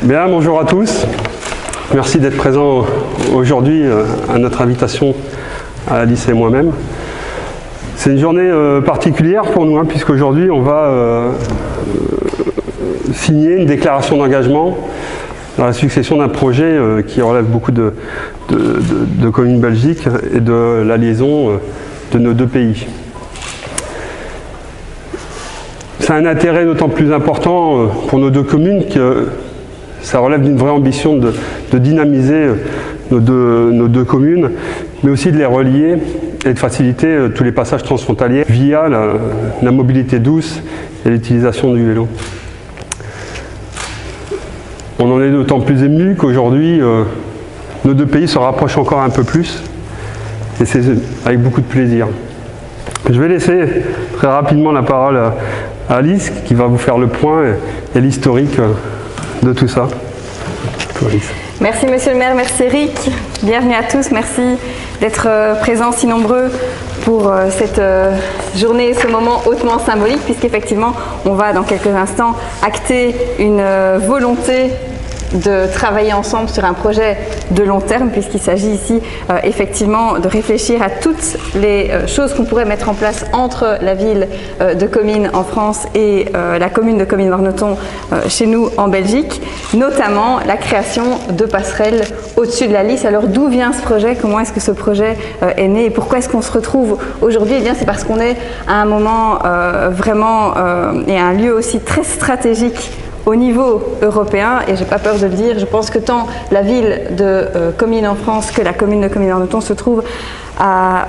Bien, bonjour à tous. Merci d'être présents aujourd'hui à notre invitation à Alice et moi-même. C'est une journée particulière pour nous, puisqu'aujourd'hui on va signer une déclaration d'engagement dans la succession d'un projet qui relève beaucoup de communes belgiques et de la liaison de nos deux pays. C'est un intérêt d'autant plus important pour nos deux communes que ça relève d'une vraie ambition de dynamiser nos deux communes, mais aussi de les relier et de faciliter tous les passages transfrontaliers via la mobilité douce et l'utilisation du vélo. On en est d'autant plus ému qu'aujourd'hui, nos deux pays se rapprochent encore un peu plus, et c'est avec beaucoup de plaisir. Je vais laisser très rapidement la parole à Alice, qui va vous faire le point et l'historique de tout ça. Alice. Merci Monsieur le maire, merci Eric, bienvenue à tous, merci d'être présents si nombreux pour cette journée, ce moment hautement symbolique, puisqu'effectivement on va dans quelques instants acter une volonté de travailler ensemble sur un projet de long terme, puisqu'il s'agit ici effectivement de réfléchir à toutes les choses qu'on pourrait mettre en place entre la ville de Comines en France et la commune de Comines-Warneton chez nous en Belgique, notamment la création de passerelles au-dessus de la Lys. Alors d'où vient ce projet? Comment est-ce que ce projet est né? Et pourquoi est-ce qu'on se retrouve aujourd'hui? Eh bien c'est parce qu'on est à un moment vraiment et à un lieu aussi très stratégique au niveau européen, et j'ai pas peur de le dire, je pense que tant la ville de Comines en France que la commune de Comines-Warneton se trouvent à,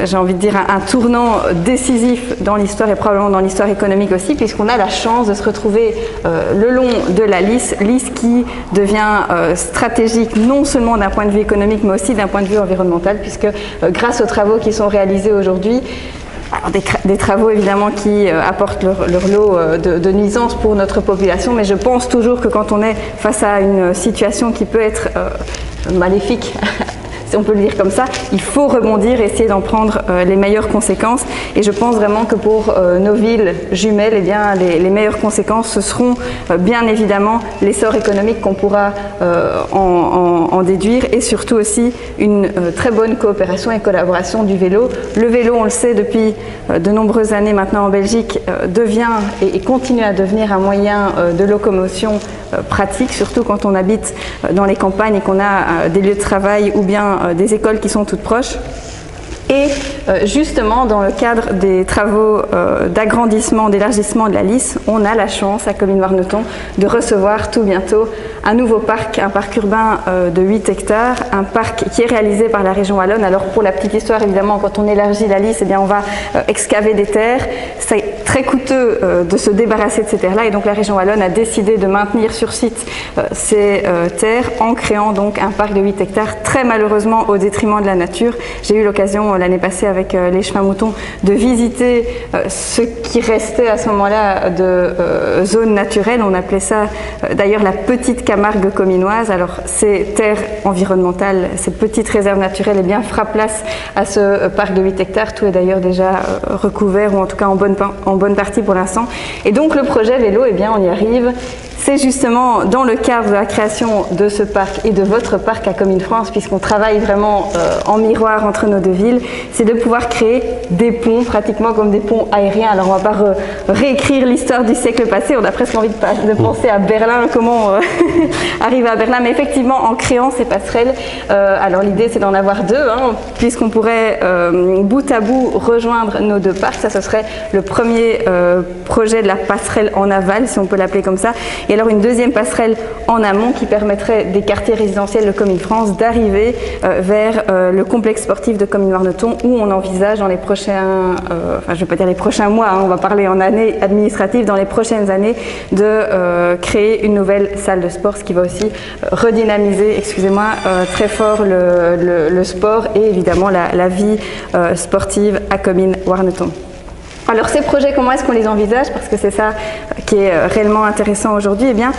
j'ai envie de dire, un tournant décisif dans l'histoire et probablement dans l'histoire économique aussi, puisqu'on a la chance de se retrouver le long de la Lys qui devient stratégique non seulement d'un point de vue économique mais aussi d'un point de vue environnemental, puisque grâce aux travaux qui sont réalisés aujourd'hui, des travaux évidemment qui apportent leur lot de nuisances pour notre population, mais je pense toujours que quand on est face à une situation qui peut être maléfique, si on peut le dire comme ça, il faut rebondir et essayer d'en prendre les meilleures conséquences. Et je pense vraiment que pour nos villes jumelles, eh bien, les meilleures conséquences, ce seront bien évidemment l'essor économique qu'on pourra en déduire, et surtout aussi une très bonne coopération et collaboration du vélo. Le vélo, on le sait depuis de nombreuses années maintenant en Belgique, devient et continue à devenir un moyen de locomotion pratique, surtout quand on habite dans les campagnes et qu'on a des lieux de travail ou bien des écoles qui sont toutes proches. Et justement, dans le cadre des travaux d'agrandissement, d'élargissement de la Lys, on a la chance à Comines-Warneton de recevoir tout bientôt un nouveau parc, un parc urbain de 8 hectares, un parc qui est réalisé par la région wallonne. Alors pour la petite histoire, évidemment, quand on élargit la Lys, eh bien, on va excaver des terres. C'est très coûteux de se débarrasser de ces terres-là, et donc la région wallonne a décidé de maintenir sur site ces terres en créant donc un parc de 8 hectares, très malheureusement au détriment de la nature. J'ai eu l'occasion l'année passée avec les chemins moutons de visiter ce qui restait à ce moment-là de zone naturelle. On appelait ça d'ailleurs la petite Camargue cominoise. Alors ces terres environnementales, cette petite réserve naturelle, eh bien, fera place à ce parc de 8 hectares. Tout est d'ailleurs déjà recouvert, ou en tout cas en bonne partie pour l'instant. Et donc le projet vélo, eh bien, on y arrive. C'est justement dans le cadre de la création de ce parc et de votre parc à Comines France, puisqu'on travaille vraiment en miroir entre nos deux villes, c'est de pouvoir créer des ponts, pratiquement comme des ponts aériens. Alors on ne va pas réécrire l'histoire du siècle passé, on a presque envie de penser à Berlin, comment arriver à Berlin, mais effectivement en créant ces passerelles, alors l'idée c'est d'en avoir deux, puisqu'on pourrait bout à bout rejoindre nos deux parcs. Ça, ce serait le premier projet de la passerelle en aval, si on peut l'appeler comme ça. Et alors une deuxième passerelle en amont qui permettrait des quartiers résidentiels de Comines France d'arriver vers le complexe sportif de Comines-Warneton, où on envisage dans les prochains, je ne vais pas dire les prochains mois, on va parler en années administratives, dans les prochaines années, de créer une nouvelle salle de sport, ce qui va aussi redynamiser, excusez-moi, très fort le sport et évidemment la vie sportive à Comines-Warneton. Alors ces projets, comment est-ce qu'on les envisage? Parce que c'est ça qui est réellement intéressant aujourd'hui. Eh bien,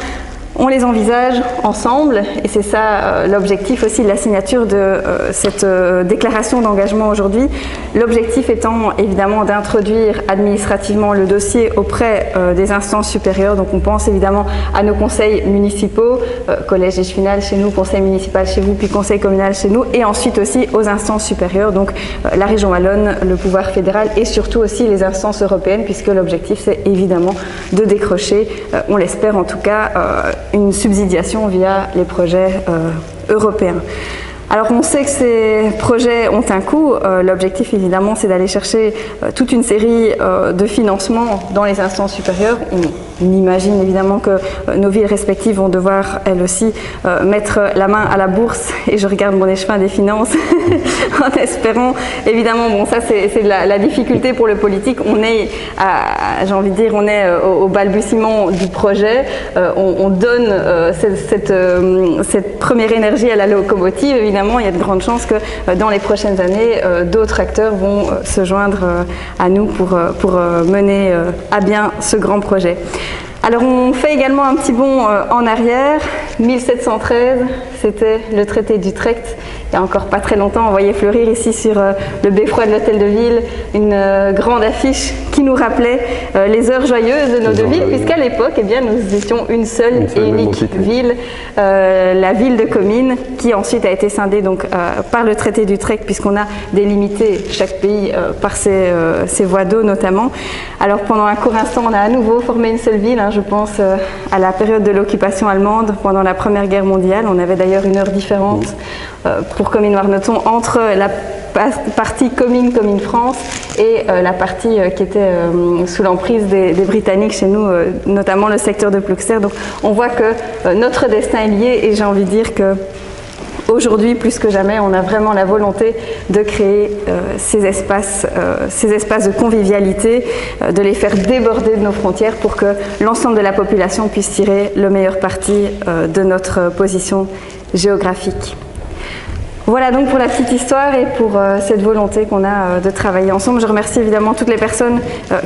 On les envisage ensemble et c'est ça l'objectif aussi de la signature de cette déclaration d'engagement aujourd'hui. L'objectif étant évidemment d'introduire administrativement le dossier auprès des instances supérieures. Donc on pense évidemment à nos conseils municipaux, collège échevinal chez nous, conseil municipal chez vous, puis conseil communal chez nous, et ensuite aussi aux instances supérieures, donc la région wallonne, le pouvoir fédéral et surtout aussi les instances européennes, puisque l'objectif c'est évidemment de décrocher, on l'espère en tout cas, une subsidiation via les projets européens. Alors on sait que ces projets ont un coût, l'objectif évidemment c'est d'aller chercher toute une série de financements dans les instances supérieures. On imagine évidemment que nos villes respectives vont devoir elles aussi mettre la main à la bourse, et je regarde mon échevin des finances en espérant évidemment, bon ça c'est la difficulté pour le politique, on est, j'ai envie de dire, on est au balbutiement du projet, on donne cette première énergie à la locomotive, évidemment il y a de grandes chances que dans les prochaines années d'autres acteurs vont se joindre à nous pour mener à bien ce grand projet. Alors on fait également un petit bond en arrière. 1713, c'était le traité d'Utrecht. Il y a encore pas très longtemps, on voyait fleurir ici sur le beffroi de l'hôtel de ville une grande affiche qui nous rappelait les heures joyeuses de nos deux villes, puisqu'à l'époque, eh bien, nous étions une seule et unique ville, la ville de Comines, qui ensuite a été scindée donc, par le traité d'Utrecht, puisqu'on a délimité chaque pays par ses voies d'eau notamment. Alors pendant un court instant, on a à nouveau formé une seule ville, hein, je pense à la période de l'occupation allemande pendant la Première Guerre mondiale. On avait d'ailleurs une heure différente pour Comines-Warneton entre la partie Comines France et la partie qui était sous l'emprise des Britanniques chez nous, notamment le secteur de Plouxter. Donc on voit que notre destin est lié, et j'ai envie de dire que aujourd'hui, plus que jamais, on a vraiment la volonté de créer ces espaces de convivialité, de les faire déborder de nos frontières pour que l'ensemble de la population puisse tirer le meilleur parti de notre position géographique. Voilà donc pour la petite histoire et pour cette volonté qu'on a de travailler ensemble. Je remercie évidemment toutes les personnes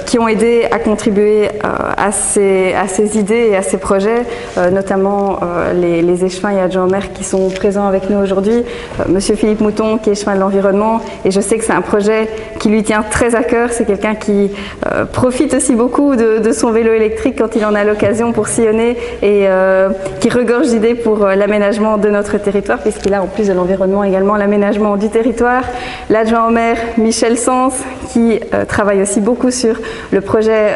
qui ont aidé à contribuer à ces idées et à ces projets, notamment les échevins et adjoints au maire qui sont présents avec nous aujourd'hui, Monsieur Philippe Mouton qui est échevin de l'environnement, et je sais que c'est un projet qui lui tient très à cœur. C'est quelqu'un qui profite aussi beaucoup de son vélo électrique quand il en a l'occasion pour sillonner, et qui regorge d'idées pour l'aménagement de notre territoire, puisqu'il a en plus de l'environnement également l'aménagement du territoire. L'adjoint au maire Michel Sens qui travaille aussi beaucoup sur le projet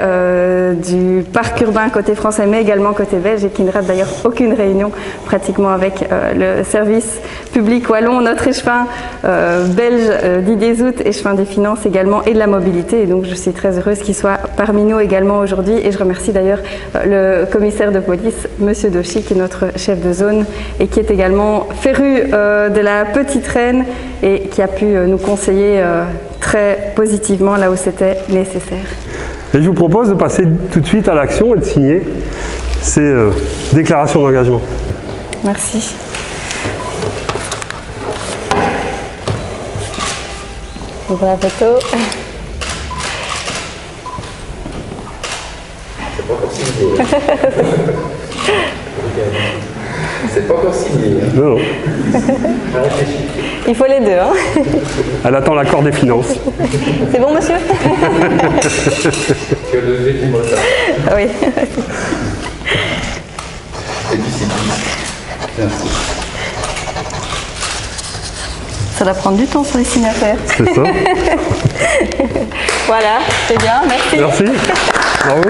du parc urbain côté français mais également côté belge, et qui ne rate d'ailleurs aucune réunion pratiquement avec le service public wallon. Notre échevin belge Didier Zout, échevin des finances également et de la mobilité, et donc je suis très heureuse qu'il soit parmi nous également aujourd'hui, et je remercie d'ailleurs le commissaire de police Monsieur Dochy qui est notre chef de zone et qui est également féru de la petite reine et qui a pu nous conseiller très positivement là où c'était nécessaire. Et je vous propose de passer tout de suite à l'action et de signer ces déclarations d'engagement. Merci. Pour la photo. C'est pas encore signé. C'est pas encore signé. Non. Il faut les deux. Hein. Elle attend l'accord des finances. C'est bon, monsieur? Tu as levé du mot ça. Oui. Et puis c'est tout. Merci. Ça doit prendre du temps sur les signes à faire. C'est ça. Voilà, c'est bien, merci. Merci. Bravo.